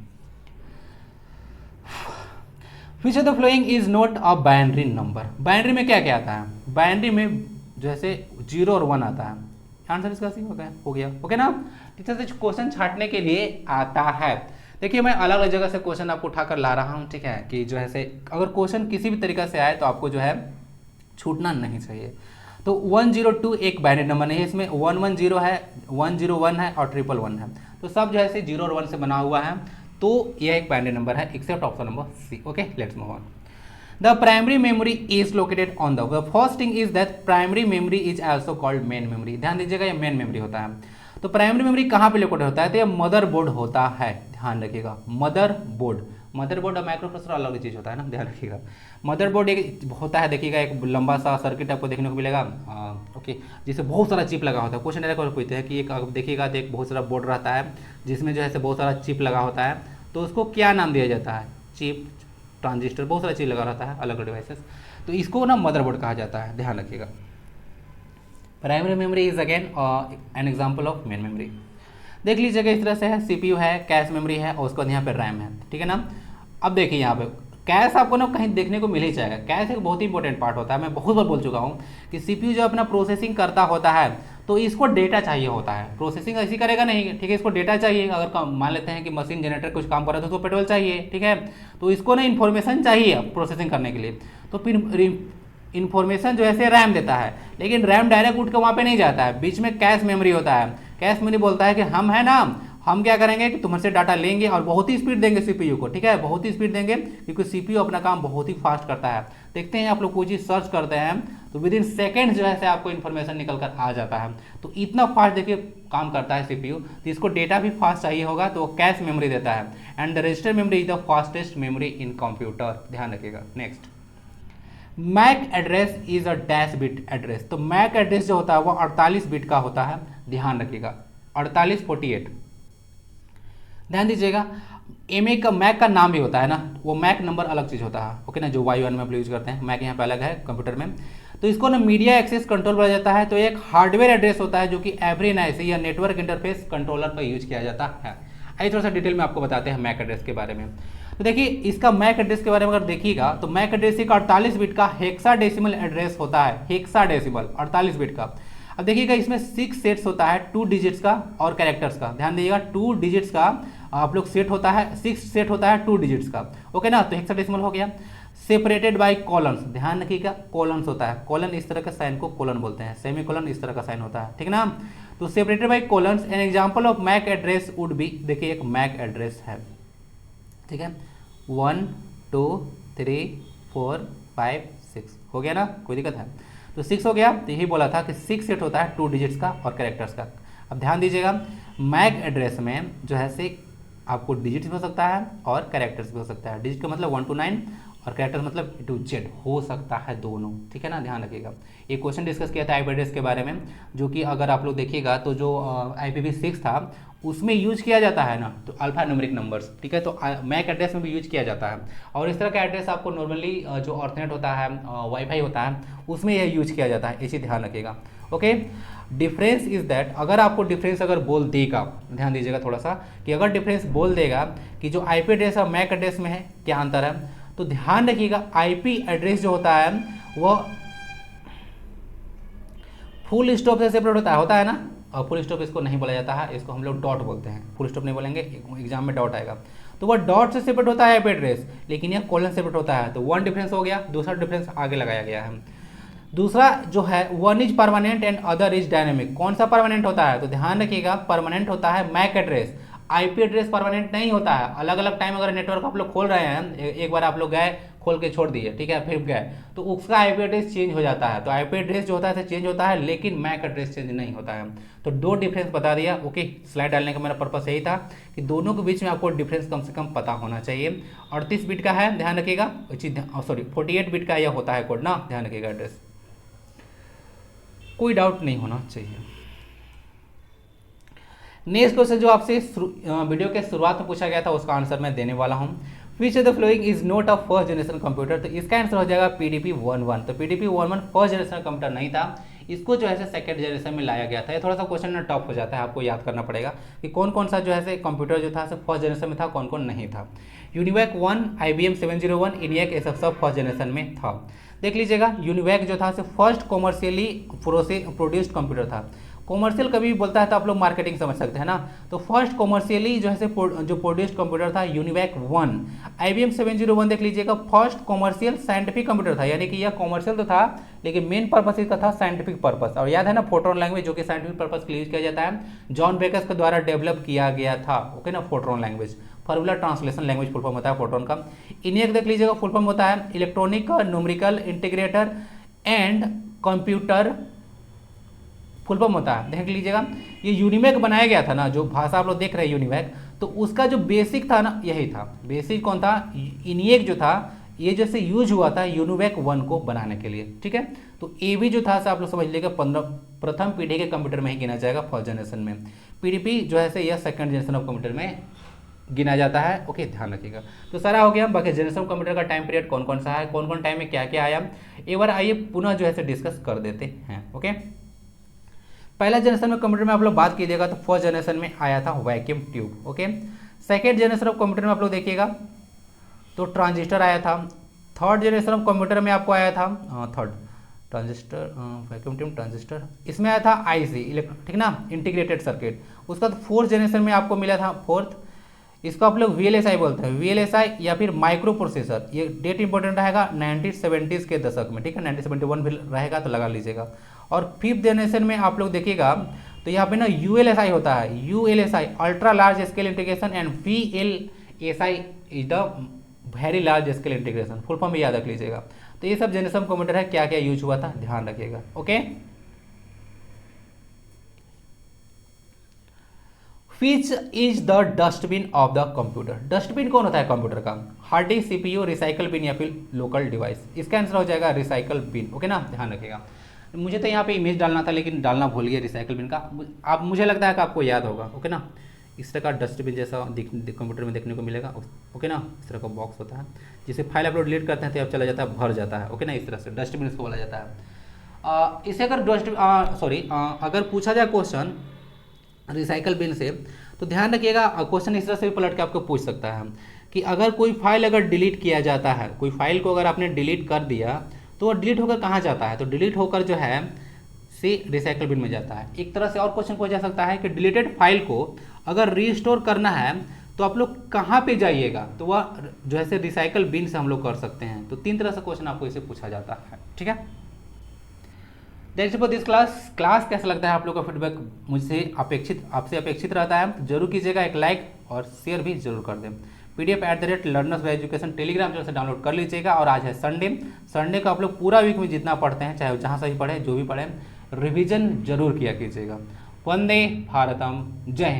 विच of the following is not a binary number. Binary में क्या क्या आता है, बाइनरी में जैसे 0 और 1 आता है। आंसर इसका सी होता है, हो गया, ओके ना। टीचर से क्वेश्चन छांटने के लिए आता है। देखिए मैं अलग अलग जगह से क्वेश्चन आपको उठाकर ला रहा हूँ, ठीक है, कि जो है से अगर क्वेश्चन किसी भी तरीके से आए तो आपको जो है छूटना नहीं चाहिए। तो 102 एक बाइनरी नंबर नहीं है, इसमें 110 है, 101 है और 111 है, तो सब जो है 0 और 1 से बना हुआ है, तो यह एक बाइनरी नंबर है except option number C. Okay, let's move on. The primary memory is located on the first thing is that primary memory is also called main memory। ध्यान दीजिएगा, ये मेन मेमोरी होता है। तो प्राइमरी मेमोरी कहाँ पे located होता है? तो ये मदरबोर्ड होता है, ध्यान रखिएगा। मदरबोर्ड और माइक्रोप्रोसेसर अलग चीज़ होता है ना, ध्यान रखिएगा। मदरबोर्ड एक होता है, देखिएगा एक लंबा सा सर्किट आपको देखने को मिलेगा, ओके, जिससे बहुत सारा चिप लगा होता है। क्वेश्चन डायरेक्ट पूछते हैं कि एक देखिएगा तो एक बहुत सारा बोर्ड रहता है जिसमें जो है बहुत सारा चिप लगा होता है, तो उसको क्या नाम दिया जाता है? चिप, ट्रांजिस्टर, बहुत सारा चीज़ लगा रहता है, अलग अलग डिवाइसेस, तो इसको ना मदरबोर्ड कहा जाता है, ध्यान रखिएगा। Primary memory is again an example of main memory. देख लीजिएगा इस तरह से है, सीपीयू है, कैश मेमोरी है और उसके बाद यहाँ पे रैम है, ठीक है ना। अब देखिए यहाँ पे कैश आपको ना कहीं देखने को मिल ही जाएगा। कैश एक बहुत ही इंपॉर्टेंट पार्ट होता है, मैं बहुत बार बोल चुका हूँ कि सीपीयू जो अपना प्रोसेसिंग करता होता है तो इसको डेटा चाहिए होता है। प्रोसेसिंग ऐसी करेगा नहीं, ठीक है, इसको डेटा चाहिए। अगर मान लेते हैं कि मशीन जनरेटर कुछ काम कर रहा है तो उसको पेट्रोल चाहिए, ठीक है, तो इसको ना इन्फॉर्मेशन चाहिए प्रोसेसिंग करने के लिए, तो फिर इन्फॉर्मेशन जो है रैम देता है, लेकिन रैम डायरेक्ट उठ के वहाँ पे नहीं जाता है, बीच में कैश मेमोरी होता है। कैश मेमोरी बोलता है कि हम है ना, हम क्या करेंगे कि तुमसे डाटा लेंगे और बहुत ही स्पीड देंगे सीपीयू को, ठीक है, बहुत ही स्पीड देंगे, क्योंकि सीपीयू अपना काम बहुत ही फास्ट करता है। देखते हैं आप लोग कोई चीज़ सर्च करते हैं तो विद इन सेकेंड जो है आपको इन्फॉर्मेशन निकल कर आ जाता है, तो इतना फास्ट देखिए काम करता है सीपीयू, तो इसको डेटा भी फास्ट चाहिए होगा तो कैश मेमोरी देता है। And the register memory is the fastest memory in computer, ध्यान रखिएगा। Next, MAC address is a dash bit address. तो मैक एड्रेस जो होता है वो 48 बिट का होता है, ध्यान रखिएगा, 48 ध्यान दीजिएगा। एमए का मैक का नाम भी होता है ना, वो मैक नंबर अलग चीज़ होता है, ओके ना, जो Y1 में आप यूज करते हैं, मैक यहाँ पे अलग है कंप्यूटर में। तो इसको ना मीडिया एक्सेस कंट्रोल बोला जाता है। तो एक हार्डवेयर एड्रेस होता है जो कि एवरी एनआईसी या नेटवर्क इंटरफेस कंट्रोलर पर यूज किया जाता है। आइए थोड़ा सा डिटेल में आपको बताते हैं मैक एड्रेस के बारे में। तो देखिए इसका मैक एड्रेस के बारे में अगर देखिएगा तो मैक एड्रेस एक 48 बिट का हेक्साडेसिमल एड्रेस होता है, हेक्साडेसिमल 48 बिट का। अब देखिएगा इसमें 6 सेट्स होता है, 2 डिजिट्स का और कैरेक्टर्स का। ध्यान दीजिएगा 2 डिजिट्स का आप लोग सेट होता है, 6 सेट होता है 2 डिजिट्स का, ओके ना। तो हेक्साडेसिमल हो गया। सेपरेटेड बाय कॉलम्स, ध्यान रखिएगा कॉलम्स होता है, कॉलन इस तरह के साइन को कॉलन बोलते हैं, सेमी कॉलन इस तरह का साइन होता है, ठीक ना। तो separated by columns. An example of MAC address would be, देखिए एक मैक एड्रेस है, ठीक है, 1 2 3 4 5 6 हो गया ना, कोई दिक्कत है? तो 6 हो गया, तो यही बोला था कि 6 सेट होता है 2 डिजिट्स का और कैरेक्टर्स का। अब ध्यान दीजिएगा मैक एड्रेस में जो है से आपको डिजिट्स भी हो सकता है और कैरेक्टर्स भी हो सकता है। डिजिट का मतलब 1 to 9 और कैरेक्टर्स मतलब A to Z हो सकता है दोनों, ठीक है ना, ध्यान रखिएगा। एक क्वेश्चन डिस्कस किया था आईपी एड्रेस के बारे में, जो कि अगर आप लोग देखिएगा तो जो IPv6 था उसमें यूज किया जाता है ना, तो अल्फा न्यूमेरिक नंबर्स, ठीक है, तो मैक एड्रेस में भी यूज किया जाता है। और इस तरह का एड्रेस आपको नॉर्मली जो ऑर्थनेट होता है, वाईफाई होता है, उसमें यह यूज किया जाता है, इसी ध्यान रखिएगा। ओके, डिफरेंस इज दैट, अगर आपको डिफरेंस अगर बोल देगा, ध्यान दीजिएगा थोड़ा सा, कि अगर डिफरेंस बोल देगा कि जो आईपी एड्रेस और मैक एड्रेस में है क्या अंतर है, तो ध्यान रखिएगा आईपी एड्रेस जो होता है वह फुल स्टॉप से सेपरेट होता है ना, और फुल स्टॉप इसको नहीं बोला जाता है, इसको हम लोग डॉट बोलते हैं, फुल स्टॉप नहीं बोलेंगे, एग्जाम में डॉट आएगा, तो वह डॉट से सेपरेट होता है आईपी एड्रेस, लेकिन यह कॉलन सेपरेट होता है। तो वन डिफरेंस हो गया, दूसरा डिफरेंस आगे लगाया गया है। दूसरा जो है one is permanent and other is dynamic. कौन सा परमानेंट होता है? तो ध्यान रखिएगा परमानेंट होता है MAC address, IP address permanent नहीं होता है। अलग अलग टाइम अगर नेटवर्क आप लोग खोल रहे हैं, एक बार आप लोग गए खोल के छोड़ दिए, ठीक है, फिर गए, तो उसका आईपी एड्रेस चेंज हो जाता है। तो आईपी एड्रेस जो होता है चेंज होता है, लेकिन मैक एड्रेस चेंज नहीं होता है। तो दो डिफरेंस बता दिया। ओके, स्लाइड डालने का मेरा पर्पस यही था कि दोनों के बीच में आपको डिफरेंस कम से कम पता होना चाहिए। 38 बिट का है, ध्यान रखिएगा, सॉरी 48 बिट का यह होता है कोड ना, ध्यान रखिएगा एड्रेस, कोई डाउट नहीं होना चाहिए। नेक्स्ट क्वेश्चन जो आपसे वीडियो के शुरुआत में पूछा गया था उसका आंसर मैं देने वाला हूं। विच of the following is not a first generation computer? तो इसका आंसर हो जाएगा PDP-11। तो PDP-11 फर्स्ट जनरेशन कंप्यूटर नहीं था, इसको जो है सेकंड जनरेशन में लाया गया था। ये थोड़ा सा क्वेश्चन ना टफ हो जाता है, आपको याद करना पड़ेगा कि कौन कौन सा जो है कंप्यूटर जो था फर्स्ट जनरेशन में था, कौन कौन नहीं था। यूनिवैक 1, IBM 701, ENIAC, ये सब फर्स्ट जनरेशन में था। देख लीजिएगा यूनिवैक जो था फर्स्ट कॉमर्शियली प्रोड्यूस्ड कंप्यूटर था। कॉमर्शियल कभी भी बोलता है तो आप लोग मार्केटिंग समझ सकते हैं ना। तो फर्स्ट कॉमर्शियली जो है जो प्रोड्यूस्ड कंप्यूटर था यूनिवैक 1। IBM 701 देख लीजिएगा, फर्स्ट कॉमर्शियल साइंटिफिक कंप्यूटर था, यानी कि यह कॉमर्शियल तो था लेकिन मेन पर्पस इसका था साइंटिफिक पर्पस। और याद है ना फोर्ट्रॉन लैंग्वेज जो कि साइंटिफिक पर्पस के लिए यूज किया जाता है, जॉन बेकर्स के द्वारा डेवलप किया गया था। ओके ना, Fortran language formula translation language full form होता है फोर्ट्रॉन का। इनियक देख लीजिएगा, फुल फॉर्म होता है electronic numerical integrator and computer, full form होता है। देख लीजिएगा, ये यूनिवैक बनाया गया था ना, जो भाषा आप लोग देख रहे हैं यूनिवैक, तो उसका जो बेसिक था ना यही था। बेसिक कौन था? इनियक जो था, ये जैसे यूज हुआ था यूनिवैक 1 को बनाने के लिए, ठीक है। तो ए भी जो था आप लोग समझ लीजिएगा प्रथम पीढ़ी के कंप्यूटर में ही गिना जाएगा फर्स्ट जनरेशन में। पीडीपी जो है यह सेकंड जनरेशन ऑफ कंप्यूटर में गिना जाता है। ओके, ध्यान रखिएगा। तो सारा हो गया। बाकी जनरेशन ऑफ कंप्यूटर का टाइम पीरियड कौन कौन सा है, कौन कौन टाइम में क्या क्या आया, एक बार आइए पुनः जो है डिस्कस कर देते हैं। ओके, पहला जनरेशन में कंप्यूटर में आप लोग बात कीजिएगा तो फर्स्ट जनरेशन में आया था vacuum tube. Okay, second generation of computer में आप लोग देखिएगा तो ट्रांजिस्टर आया था। थर्ड जनरेशन ऑफ कंप्यूटर में आपको आया था third transistor, vacuum tube transistor, इसमें आया था आईसी, ठीक ना, इंटीग्रेटेड सर्किट। उसका फोर्थ जनरेशन में आपको मिला था फोर्थ, इसको आप लोग VLSI बोलते हैं, VLSI या फिर माइक्रो प्रोसेसर। ये डेट इंपॉर्टेंट रहेगा 1970s के दशक में, ठीक है, 1971 भी रहेगा तो लगा लीजिएगा। और फिफ्थ जनरेशन में आप लोग देखिएगा तो यहाँ पे ना ULSI होता है, ULSI ultra large scale integration and VLSI is the very large scale integration, full form भी याद रख लीजिएगा। तो ये सब जनरेशन कंप्यूटर है, क्या क्या यूज हुआ था ध्यान रखिएगा। Okay, which is the dustbin of the computer. Dustbin कौन होता है कंप्यूटर का? Hard disk, CPU, recycle bin या फिर लोकल डिवाइस। इसका आंसर हो जाएगा रिसाइकल बिन। ओके ना, ध्यान रखिएगा। मुझे तो यहाँ पे इमेज डालना था लेकिन डालना भूल गया रिसाइकल बिन का। आप मुझे लगता है कि आपको याद होगा। ओके ना, इस तरह का डस्टबिन जैसा कंप्यूटर में देखने को मिलेगा। ओके ना, इस तरह का बॉक्स होता है जिसे फाइल आप लोग डिलीट करते हैं तो अब चला जाता है, भर जाता है। ओके ना, इस तरह से डस्टबिन इसको बोला जाता है। इसे अगर अगर पूछा जाए क्वेश्चन रिसाइकल बिन से, तो ध्यान रखिएगा क्वेश्चन इस तरह से भी पलट के आपको पूछ सकता है कि अगर कोई फाइल अगर डिलीट किया जाता है, कोई फाइल को अगर आपने डिलीट कर दिया तो वो डिलीट होकर कहाँ जाता है? तो डिलीट होकर जो है से रिसाइकल बिन में जाता है। एक तरह से और क्वेश्चन पूछा जा सकता है कि डिलीटेड फाइल को अगर रीस्टोर करना है तो आप लोग कहाँ पे जाइएगा? तो वह जो है रिसाइकल बिन से हम लोग कर सकते हैं। तो तीन तरह से क्वेश्चन आपको इसे पूछा जाता है, ठीक है। दैट्स फॉर दिस क्लास कैसा लगता है आप लोग का फीडबैक मुझसे आपसे अपेक्षित रहता है, जरूर कीजिएगा, एक लाइक और शेयर भी जरूर कर दें। PDF@learners एजुकेशन टेलीग्राम चैनल से डाउनलोड कर लीजिएगा। और आज है संडे को आप लोग पूरा वीक में जितना पढ़ते हैं, चाहे जहाँ से भी पढ़े, जो भी पढ़े, रिवीजन जरूर किया कीजिएगा। वंदे भारतम, जय हिंद।